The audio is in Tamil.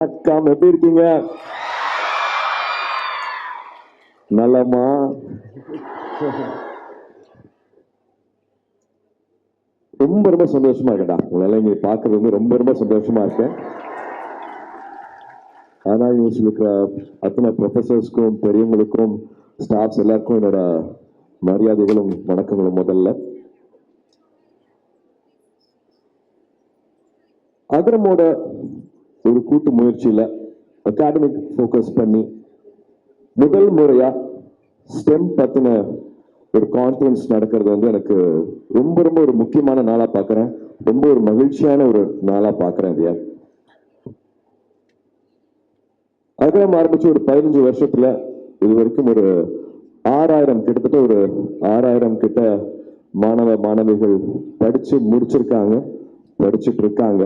வணக்கம், எப்படி இருக்கீங்க? நலமா? ரொம்ப ரொம்ப சந்தோஷமா இருக்கடா, உங்களால இங்க பாக்குறது வந்து ரொம்ப ரொம்ப சந்தோஷமா இருக்கேன். ஆனா இருக்கிற அத்தனை ப்ரொஃபசர்ஸ்க்கும் பெரியவங்களுக்கும் ஸ்டாஃப்ஸ் எல்லாருக்கும் என்னோட மரியாதைகளும் வணக்கங்களும். முதல்ல அகரமோட ஒரு கூட்டு முயற்சியில அகாடமிக் ஃபோக்கஸ் பண்ணி முதல் முறையா ஸ்டெம் பத்தின ஒரு கான்ஃபரன்ஸ் நடக்கிறது வந்து எனக்கு ரொம்ப ரொம்ப ஒரு முக்கியமான நாளா பாக்குறேன். ரொம்ப ஒரு மகிழ்ச்சியான ஒரு நாளா பாக்குறேன். ஐயா, அகரம் ஆரம்பிச்சு ஒரு 15 வருஷத்துல இது வரைக்கும் ஒரு 6000 கிட்டத்தட்ட ஒரு 6000 கிட்ட மாணவ மாணவிகள் படிச்சு முடிச்சிருக்காங்க, படிச்சுட்டு இருக்காங்க.